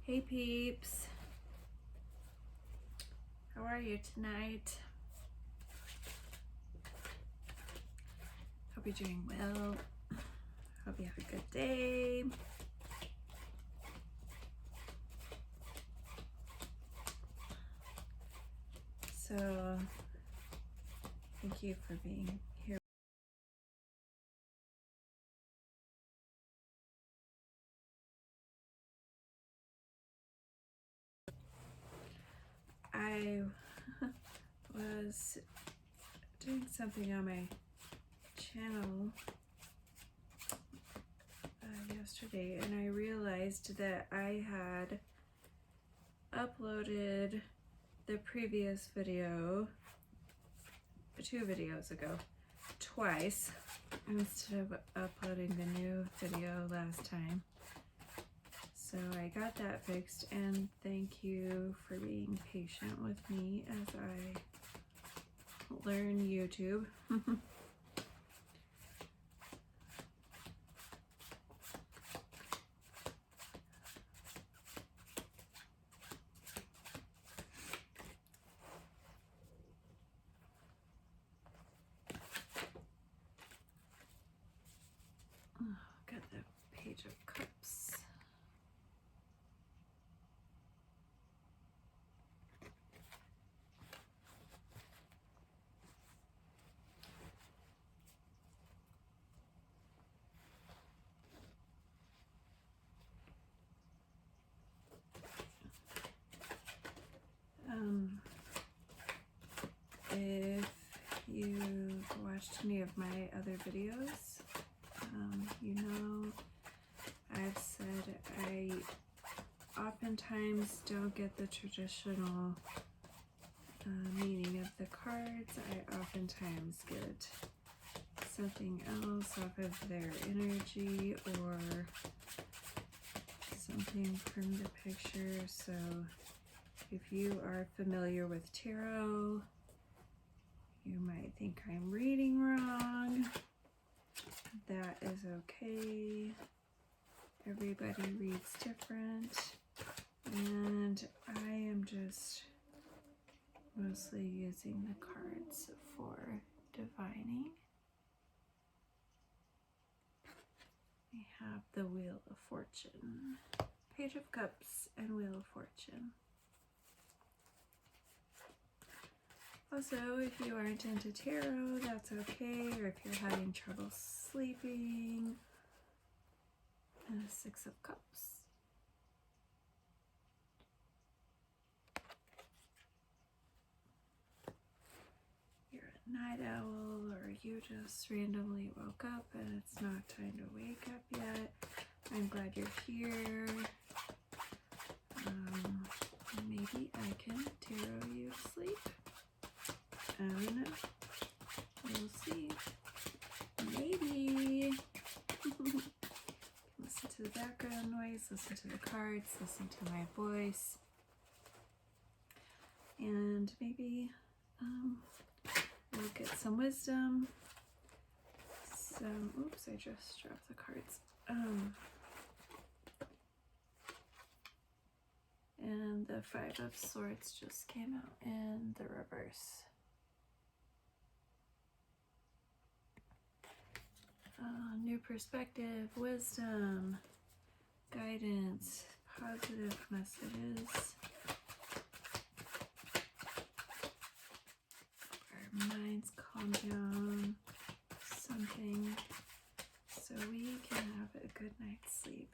Hey peeps, how are you tonight? Hope you're doing well. Hope you have a good day. So, thank you for being here. I was doing something on my channel yesterday, and I realized that I had uploaded the previous video 2 videos ago twice instead of uploading the new video last time. So I got that fixed, and thank you for being patient with me as I learn YouTube. Got the Page of Cups. If you've watched any of my other videos, you know I've said I oftentimes don't get the traditional meaning of the cards. I oftentimes get something else off of their energy or something from the picture. So if you are familiar with tarot, you might think I'm reading wrong. That is okay. Everybody reads different, and I am just mostly using the cards for divining. We have the Wheel of Fortune, Page of Cups, and Wheel of Fortune. Also, if you aren't into tarot, that's okay, or if you're having trouble sleeping, and a 6 of Cups. You're a night owl, or you just randomly woke up and it's not time to wake up yet. I'm glad you're here. Maybe I can tarot you to sleep. I don't know. We'll see. Maybe. Listen to the background noise, listen to the cards, listen to my voice. And maybe we'll get some wisdom. Oops, I just dropped the cards. And the 5 of Swords just came out in the reverse. New perspective, wisdom, guidance, positive messages. Our minds calm down, something, so we can have a good night's sleep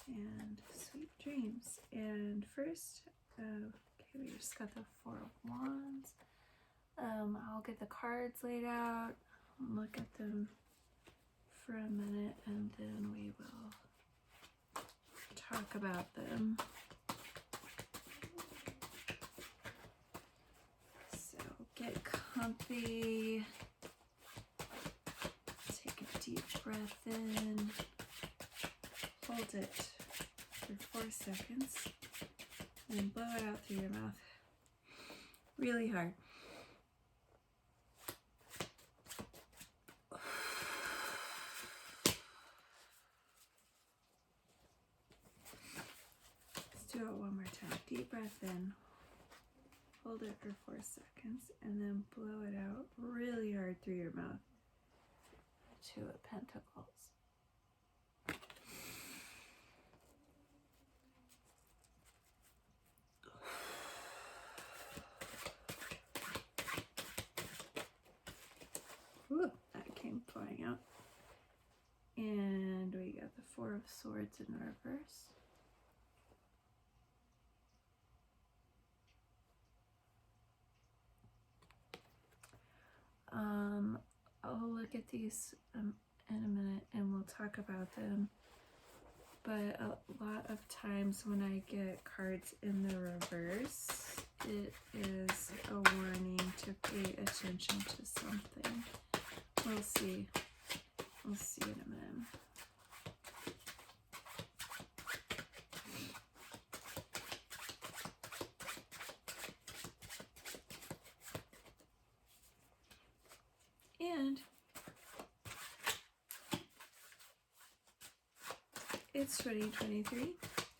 and sweet dreams. And first, okay, we just got the 4 of Wands. I'll get the cards laid out, look at them for a minute, and then we will talk about them. So get comfy, take a deep breath in, hold it for 4 seconds, and blow it out through your mouth really hard. deep breath in, hold it for 4 seconds, and then blow it out really hard through your mouth. 2 of Pentacles. Ooh, that came flying out. And we got the 4 of Swords in reverse. I'll look at these in a minute and we'll talk about them. But a lot of times when I get cards in the reverse, it is a warning to pay attention to something. We'll see. We'll see in a minute. And it's 2023.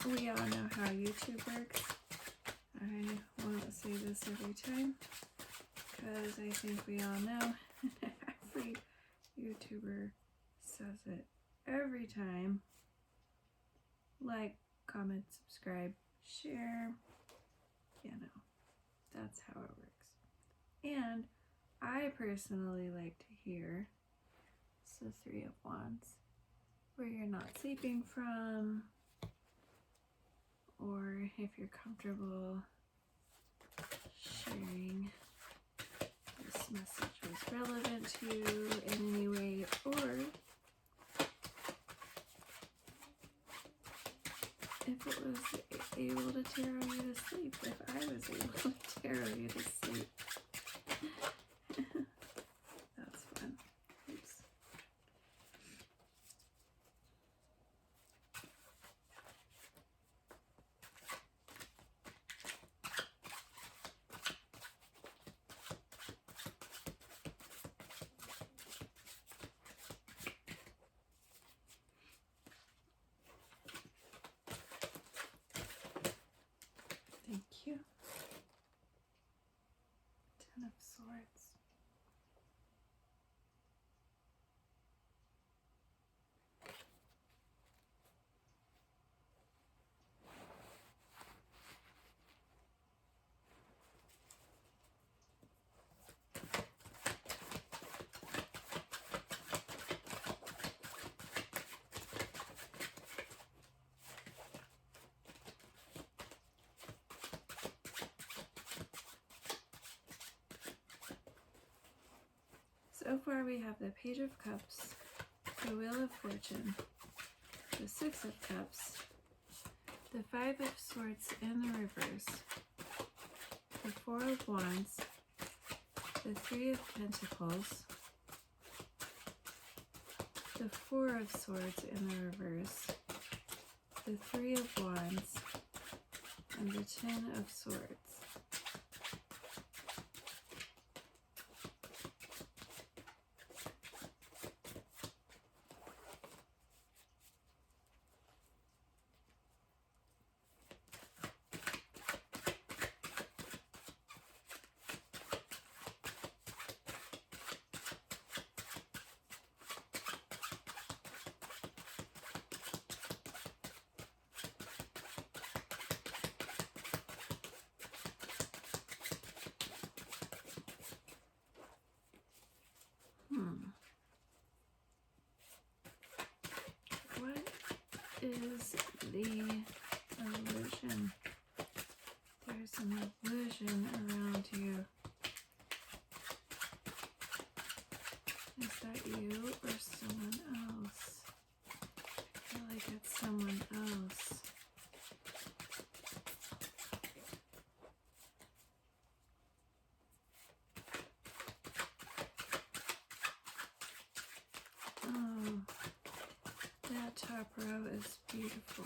We all know how YouTube works. I won't say this every time because I think we all know. Every YouTuber says it every time. Like, comment, subscribe, share. You know, that's how it works. And I personally like to hear, it's the 3 of Wands, where you're not sleeping from, or if you're comfortable sharing this message was relevant to you in any way, or if it was able to tarot you to sleep, if I was able to tarot you to sleep. That's fun. Oops. Thank you. 10 of Swords. So far we have the Page of Cups, the Wheel of Fortune, the 6 of Cups, the 5 of Swords in the reverse, the 4 of Wands, the 3 of Pentacles, the 4 of Swords in the reverse, the 3 of Wands, and the 10 of Swords. What is the illusion? There's an illusion around you. Is that you or someone else? I feel like it's someone else. Oh, that top row is beautiful.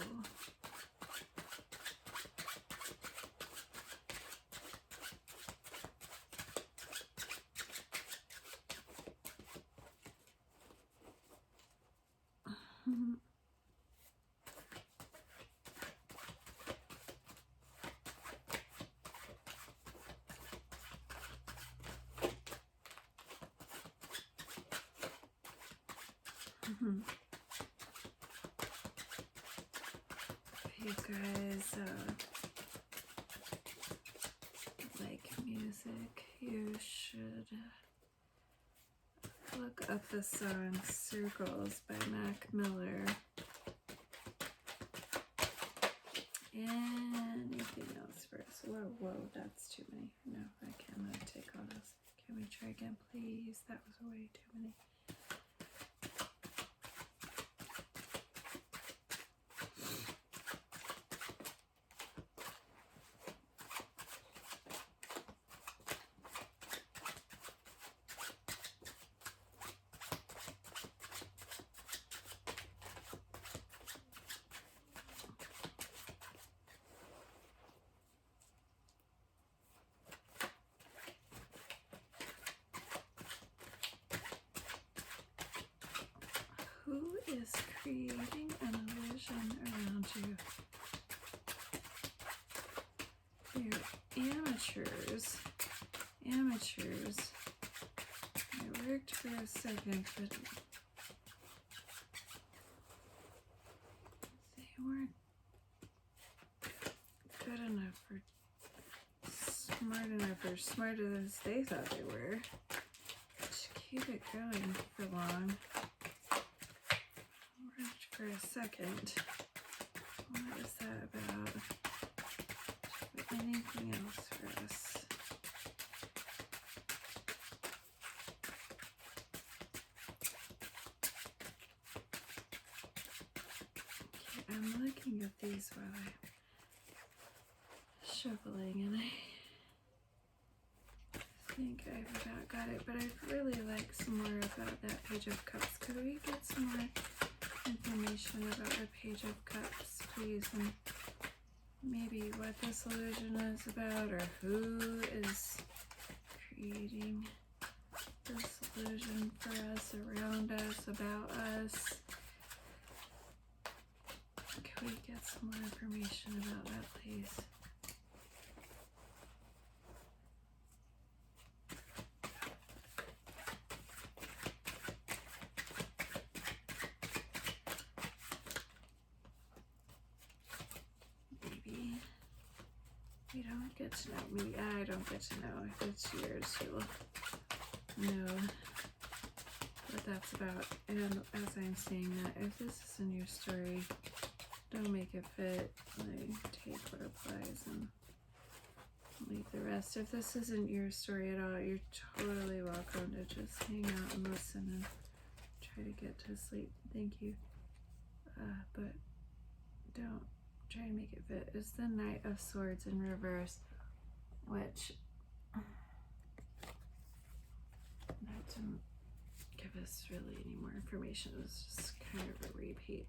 If you guys like music, you should look up the song Circles by Mac Miller. Anything else for us? Whoa, that's too many. No, I cannot take all those. Can we try again, please? That was way too many. Who is creating an illusion around you? You're amateurs. Amateurs. It worked for a second, but they weren't good enough or smarter as they thought they were. Just keep it going for long. For a second. What is that about? Anything else for us? Okay, I'm looking at these while I'm shuffling, and I think I've about got it, but I'd really like some more about that Page of Cups. Could we get some more information about the Page of Cups, please, and maybe what this illusion is about, or who is creating this illusion for us, around us, about us? Can we get some more information about that, please? You don't get to know me. I don't get to know. If it's yours, you'll know what that's about. And as I'm saying that, if this isn't your story, don't make it fit. Like, take what applies and leave the rest. If this isn't your story at all, you're totally welcome to just hang out and listen and try to get to sleep. Thank you. But don't try to make it fit. Is the Knight of Swords in reverse, which that didn't give us really any more information. It was just kind of a repeat.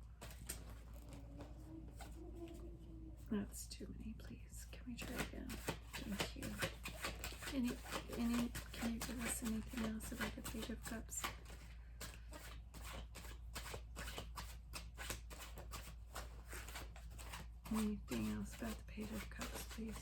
That's too many, please. Can we try again? Thank you. Can you give us anything else about the Page of Cups? Anything else about the Page of Cups, please?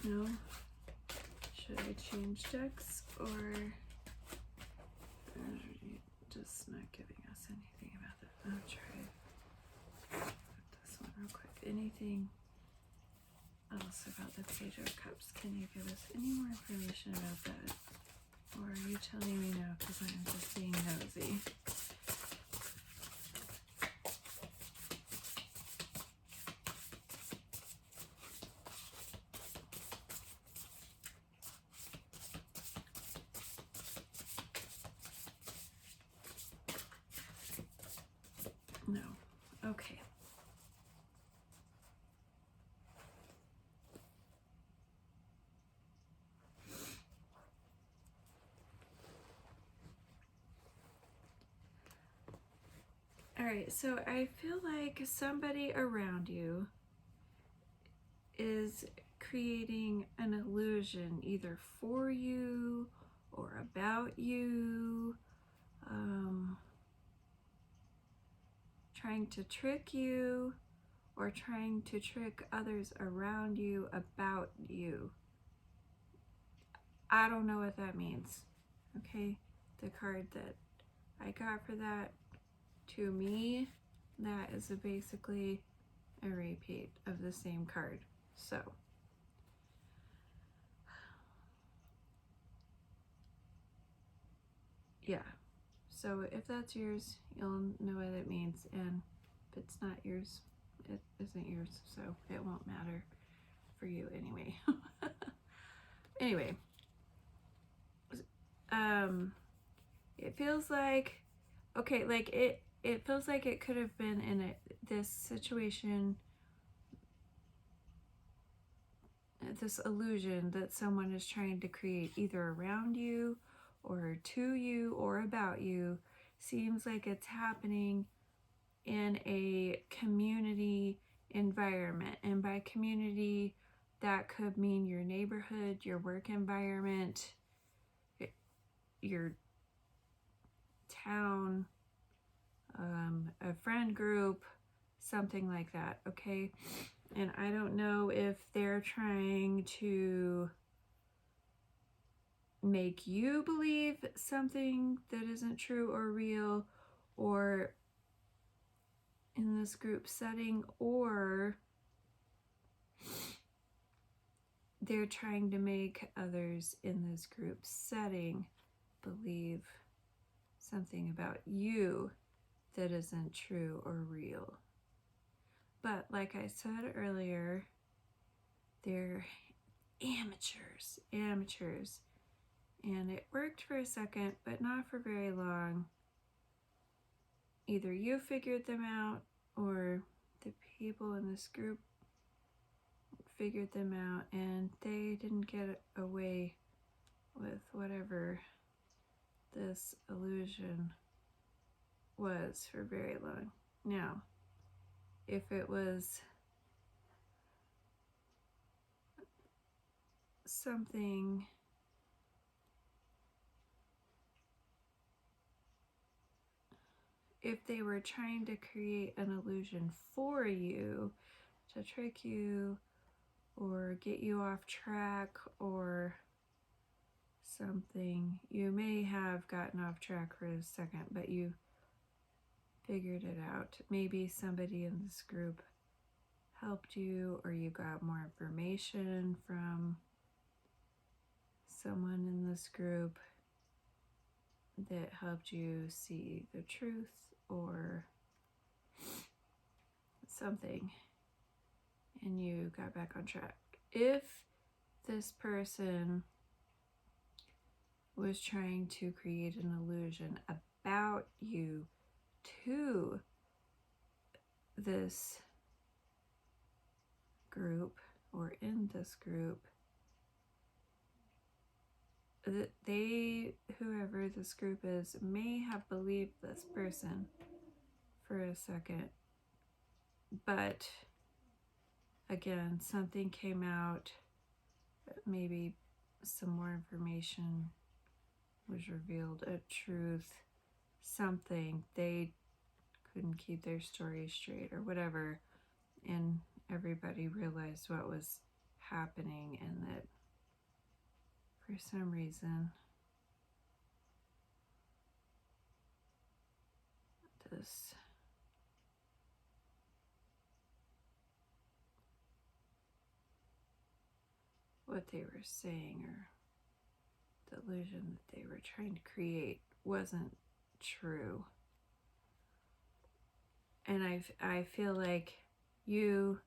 No? Should I change decks, or are you just not giving us anything about that? I'll try this one real quick. Anything else about the Page of Cups? Can you give us any more information about that? Or are you telling me no because I'm just being nosy? No. Okay. All right, so I feel like somebody around you is creating an illusion either for you or about you, trying to trick you, or trying to trick others around you about you. I don't know what that means, okay? The card that I got for that, to me, that is basically a repeat of the same card. So, yeah. So if that's yours, you'll know what it means. And if it's not yours, it isn't yours. So it won't matter for you anyway. Anyway, it feels like, okay, like it feels like it could have been in this situation, this illusion that someone is trying to create either around you or to you or about you. Seems like it's happening in a community environment. And by community, that could mean your neighborhood, your work environment, your town, a friend group, something like that, okay? And I don't know if they're trying to make you believe something that isn't true or real, or in this group setting, or they're trying to make others in this group setting believe something about you that isn't true or real. But like I said earlier, they're amateurs. And it worked for a second, but not for very long. Either you figured them out, or the people in this group figured them out, and they didn't get away with whatever this illusion was for very long. Now, if it was something if they were trying to create an illusion for you to trick you or get you off track or something, you may have gotten off track for a second, but you figured it out. Maybe somebody in this group helped you, or you got more information from someone in this group that helped you see the truth or something, and you got back on track. If this person was trying to create an illusion about you to this group or in this group, they, whoever this group is, may have believed this person for a second, but again, something came out, maybe some more information was revealed, a truth, something, they couldn't keep their story straight or whatever, and everybody realized what was happening, and that for some reason this what they were saying or the illusion that they were trying to create wasn't true. And I feel like you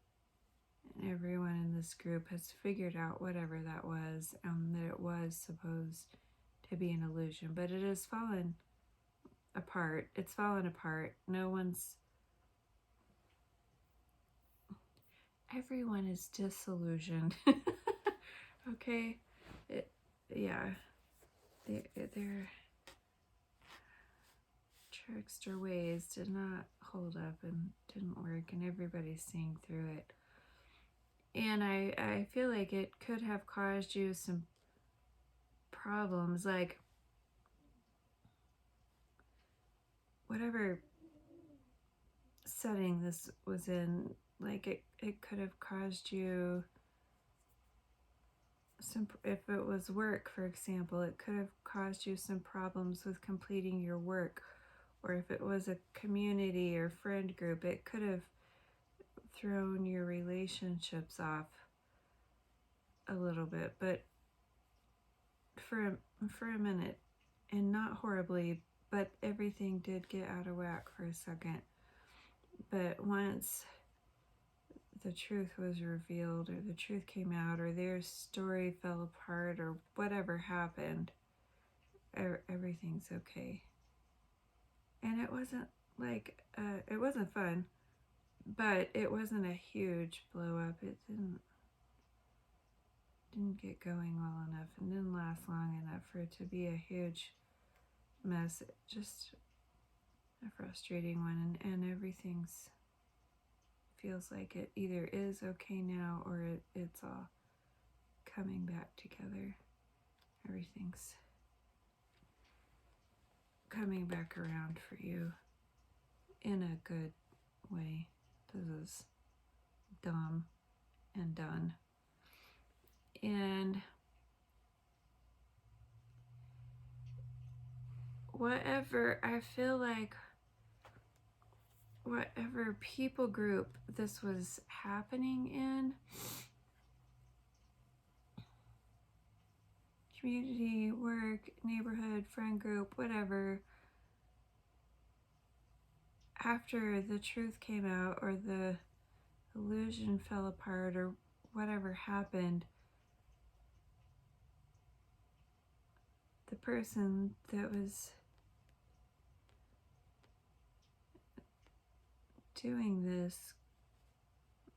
and everyone in this group has figured out whatever that was, that it was supposed to be an illusion, but it has fallen apart. It's fallen apart. Everyone is disillusioned. Okay? Their trickster ways did not hold up and didn't work, and everybody's seeing through it. And I feel like it could have caused you some problems, like whatever setting this was in, like it could have caused you some, if it was work, for example, it could have caused you some problems with completing your work. Or if it was a community or friend group, it could have thrown your relationships off a little bit. But for a minute, and not horribly, but everything did get out of whack for a second. But once the truth was revealed, or the truth came out, or their story fell apart, or whatever happened, everything's okay. And it wasn't like, it wasn't fun, but it wasn't a huge blow up. It didn't get going well enough and didn't last long enough for it to be a huge mess. Just a frustrating one, and everything's feels like it either is okay now, or it's all coming back together. Everything's coming back around for you in a good way. This is dumb and done. And whatever, I feel like whatever people group this was happening in, community, work, neighborhood, friend group, whatever, after the truth came out, or the illusion fell apart, or whatever happened, the person that was doing this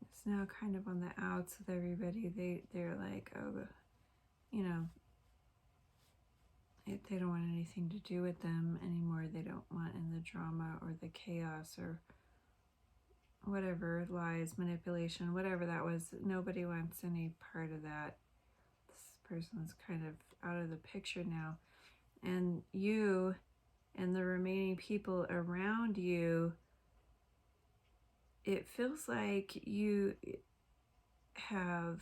is now kind of on the outs with everybody. They're like, oh, you know, they don't want anything to do with them anymore. They don't want in the drama or the chaos or whatever, lies, manipulation, whatever that was. Nobody wants any part of that. This person's kind of out of the picture now. And you and the remaining people around you, it feels like you have,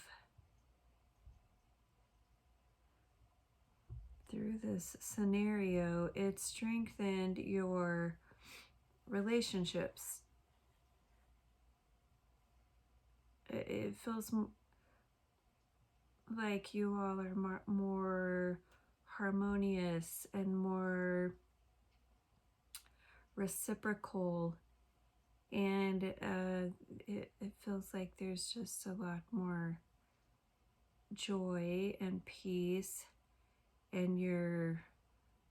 through this scenario, it strengthened your relationships. It feels like you all are more harmonious and more reciprocal, and it feels like there's just a lot more joy and peace in your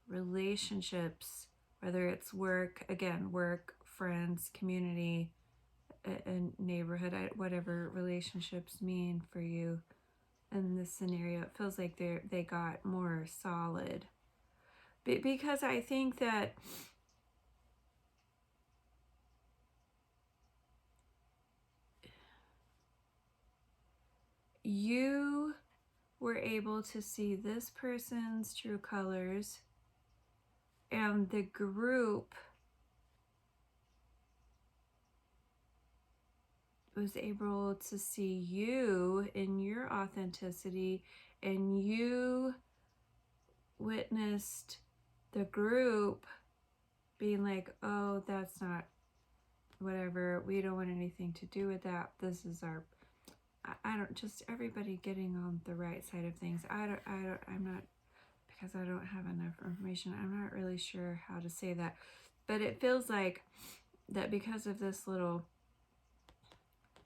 relationships, whether it's work, again, work, friends, community, and neighborhood, whatever relationships mean for you. In this scenario, it feels like they got more solid, because I think that you were able to see this person's true colors, and the group was able to see you in your authenticity, and you witnessed the group being like, oh, that's not, whatever, we don't want anything to do with that. This is our, I don't, just everybody getting on the right side of things. I'm not, because I don't have enough information, I'm not really sure how to say that, but it feels like that because of this little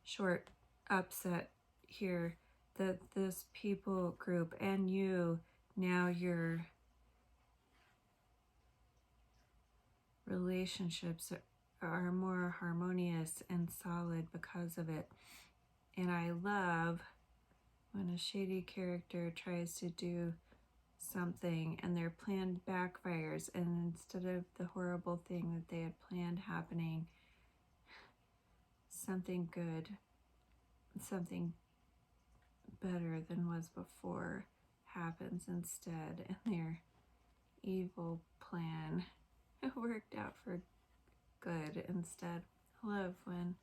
short upset here, that this people group and you, now your relationships are more harmonious and solid because of it. And I love when a shady character tries to do something and their plan backfires, and instead of the horrible thing that they had planned happening, something good, something better than was before happens instead, and their evil plan worked out for good instead. I love when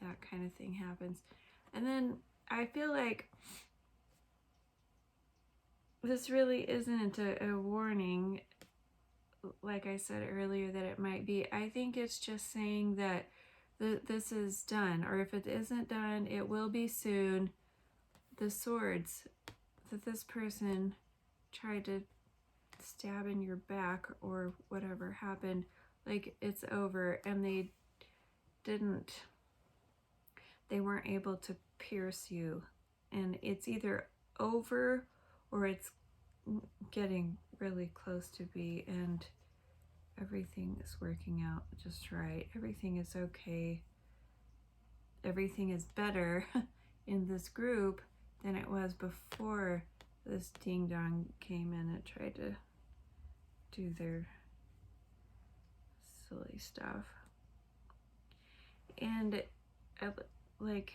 that kind of thing happens. And then I feel like this really isn't a warning, like I said earlier, that it might be. I think it's just saying that this is done, or if it isn't done, it will be soon. The swords that this person tried to stab in your back or whatever happened, like it's over, and they weren't able to pierce you, and it's either over or it's getting really close to be, and everything is working out just right. Everything is okay. Everything is better in this group than it was before this ding dong came in and tried to do their silly stuff. And like,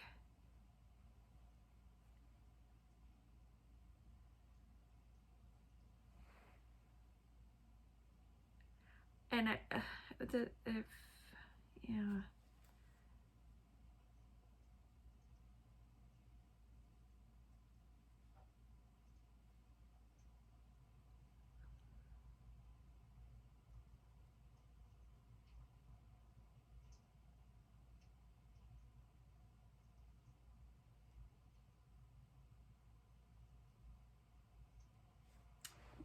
and if yeah.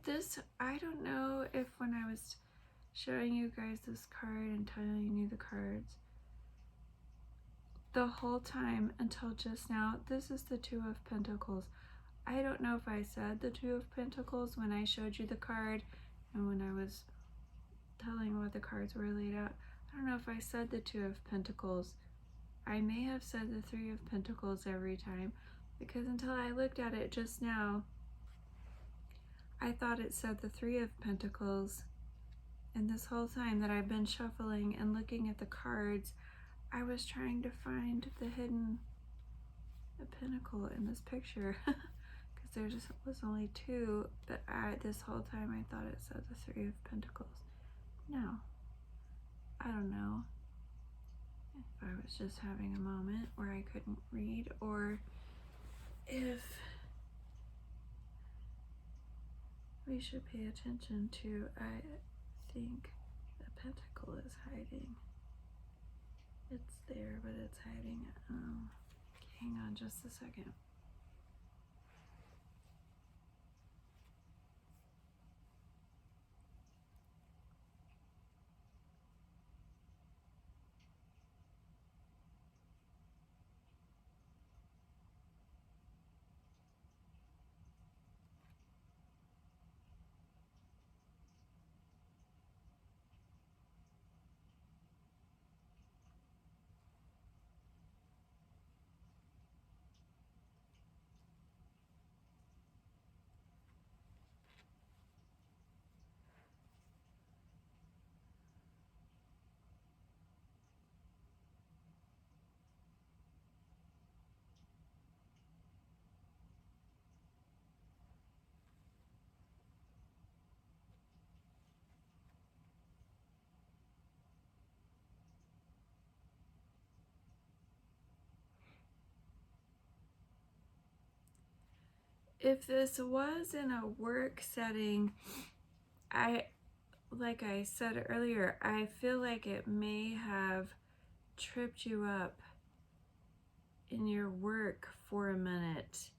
This, I don't know if when I was showing you guys this card and telling you the cards, the whole time until just now, this is the Two of Pentacles. I don't know if I said the Two of Pentacles when I showed you the card and when I was telling what the cards were laid out. I don't know if I said the Two of Pentacles. I may have said the Three of Pentacles every time, because until I looked at it just now, I thought it said the Three of Pentacles. And this whole time that I've been shuffling and looking at the cards, I was trying to find the hidden pentacle in this picture, because there just was only two, but this whole time I thought it said the Three of Pentacles. No, I don't know if I was just having a moment where I couldn't read, or if we should pay attention to, I think the pentacle is hiding. It's there, but it's hiding. Hang on just a second. If this was in a work setting, like I said earlier, I feel like it may have tripped you up in your work for a minute.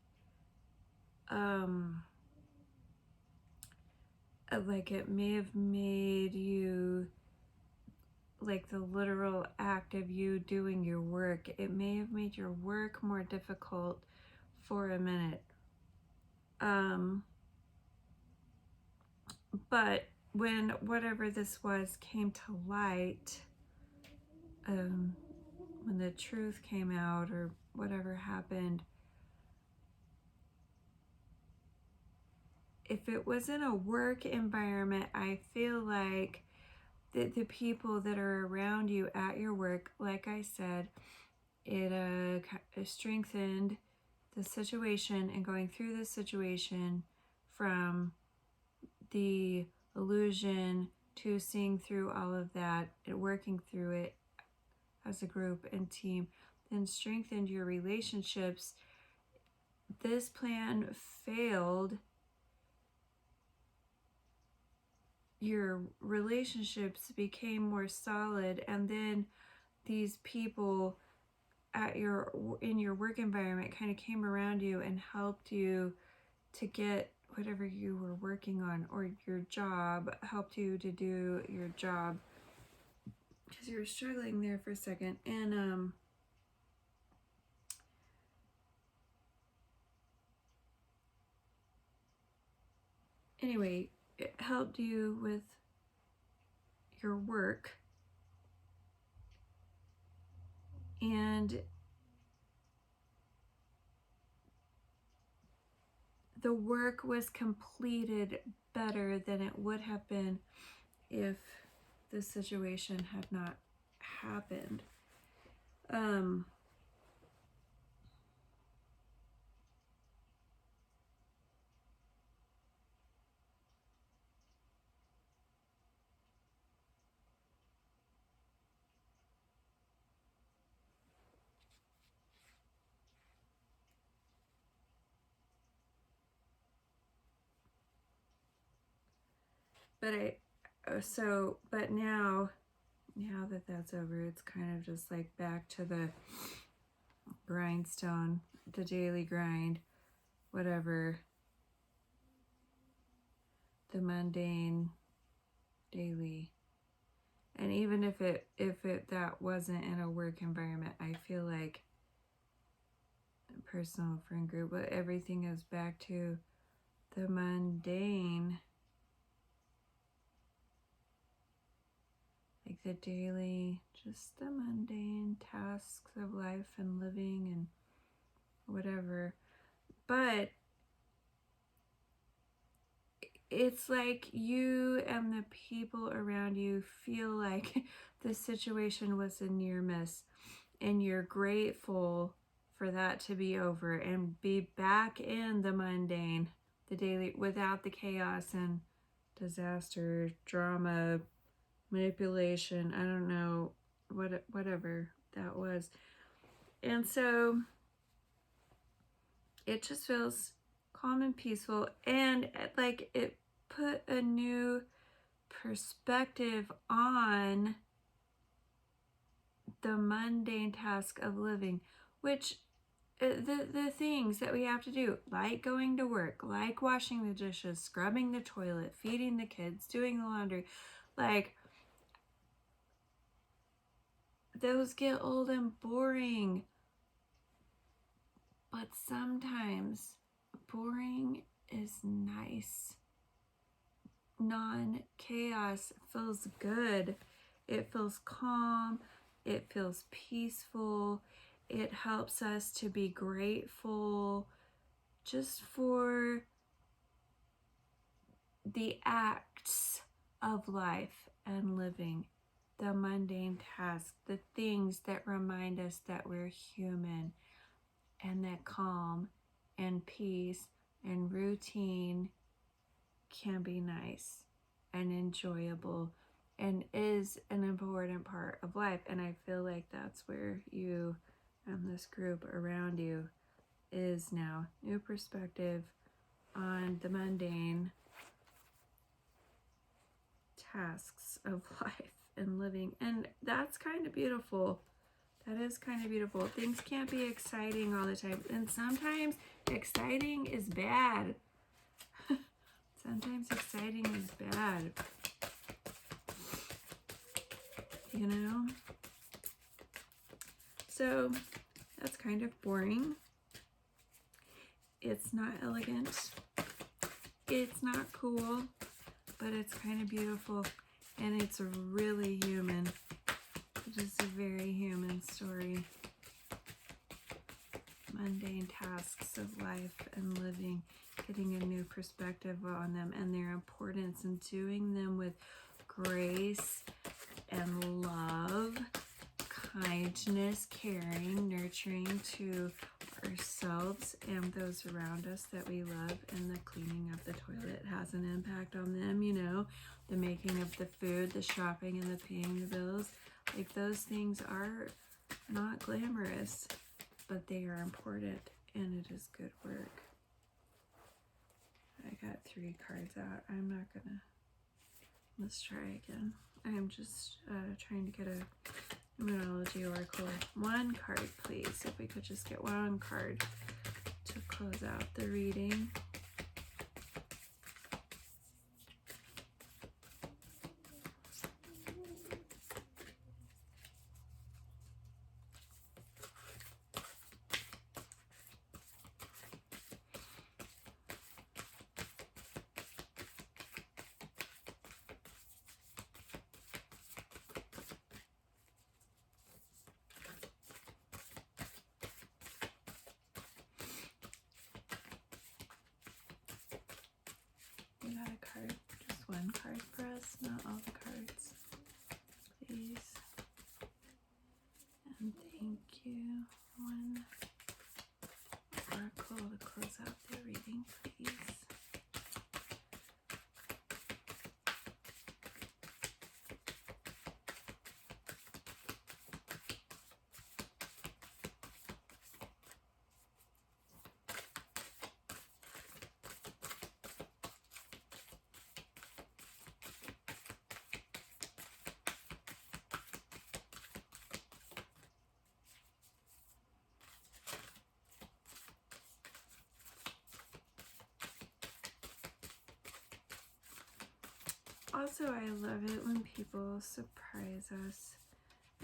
Like it may have made you, like the literal act of you doing your work, it may have made your work more difficult for a minute. But when whatever this was came to light, when the truth came out or whatever happened, if it was in a work environment, I feel like the people that are around you at your work, like I said, it strengthened the situation and going through the situation from the illusion to seeing through all of that and working through it as a group and team, then strengthened your relationships. This plan failed. Your relationships became more solid, and then these people in your work environment kind of came around you and helped you to get whatever you were working on, or your job helped you to do your job, because you were struggling there for a second. And anyway, it helped you with your work, and the work was completed better than it would have been if the situation had not happened. But now that that's over, it's kind of just like back to the grindstone, the daily grind, whatever, the mundane daily. And even if that wasn't in a work environment, I feel like a personal friend group, but everything is back to the mundane, like the daily, just the mundane tasks of life and living and whatever. But it's like you and the people around you feel like the situation was a near miss, and you're grateful for that to be over and be back in the mundane, the daily, without the chaos and disaster, drama, manipulation, I don't know, whatever that was. And so it just feels calm and peaceful, and like it put a new perspective on the mundane task of living, which the things that we have to do, like going to work, like washing the dishes, scrubbing the toilet, feeding the kids, doing the laundry, like those get old and boring. But sometimes boring is nice. Non-chaos feels good. It feels calm. It feels peaceful. It helps us to be grateful just for the acts of life and living, the mundane tasks, the things that remind us that we're human, and that calm and peace and routine can be nice and enjoyable and is an important part of life. And I feel like that's where you and this group around you is now. New perspective on the mundane tasks of life and living. And that's kind of beautiful. That is kind of beautiful. Things can't be exciting all the time. And sometimes exciting is bad. Sometimes exciting is bad. You know? So that's kind of boring. It's not elegant. It's not cool. But it's kind of beautiful. And it's really human. It is a very human story. Mundane tasks of life and living, getting a new perspective on them and their importance, and doing them with grace and love, kindness, caring, nurturing to ourselves and those around us that we love, and the cleaning of the toilet has an impact on them, you know, the making of the food, the shopping, and the paying the bills. Like, those things are not glamorous, but they are important, and it is good work. I got 3 cards out. I'm not gonna, let's try again. I'm just trying to get a numerology oracle. 1 card, please. If we could just get 1 card to close out the reading. We got a card, just 1 card for us, not all the cards, please. And thank you. 1 oracle to close out the reading, please. Also, I love it when people surprise us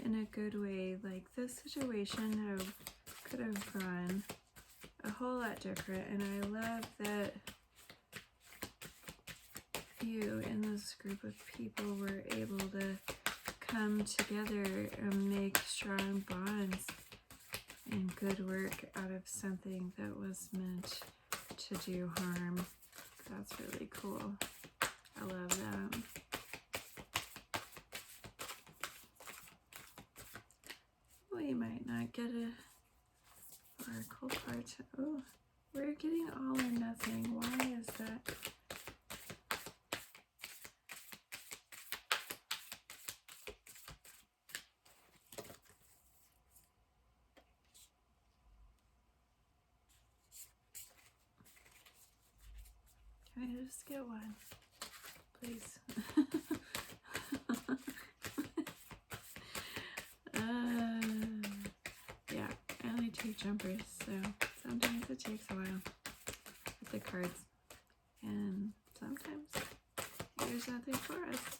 in a good way. Like, this situation could have gone a whole lot different, and I love that you and this group of people were able to come together and make strong bonds and good work out of something that was meant to do harm. That's really cool. I love that. We might not get a oracle card. Oh, we're getting all or nothing. Why is that? Can I just get 1, please? Yeah, I only 2 jumpers, so sometimes it takes a while with the cards, and sometimes there's nothing for us.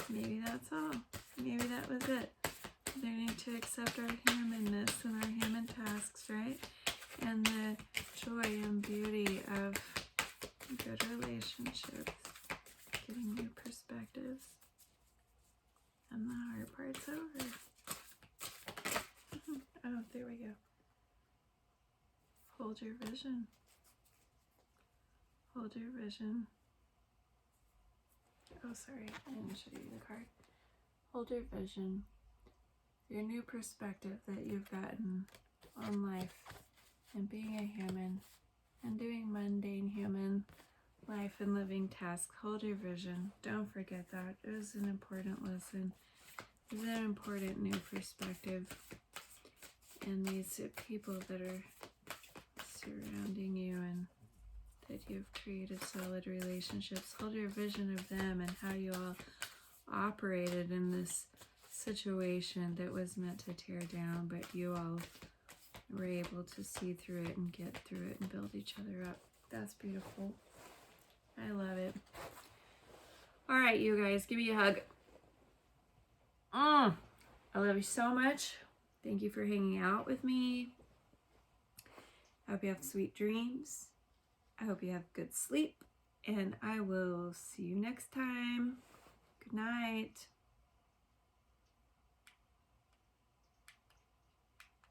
Maybe that's all. Maybe that was it. Learning to accept our humanness and our human tasks, right? And the joy and beauty of good relationships, getting new perspectives, and the hard part's over. Oh, there we go. Hold your vision. Hold your vision. Oh, sorry, I didn't show you the card. Hold your vision. Your new perspective that you've gotten on life and being a human and doing mundane human life and living tasks. Hold your vision. Don't forget that. It was an important lesson. It was an important new perspective. And these people that are surrounding you and that you've created solid relationships. Hold your vision of them and how you all operated in this situation that was meant to tear down, but you all were able to see through it and get through it and build each other up. That's beautiful. I love it. All right, you guys, give me a hug. I love you so much. Thank you for hanging out with me. I hope you have sweet dreams. I hope you have good sleep. And I will see you next time. Good night.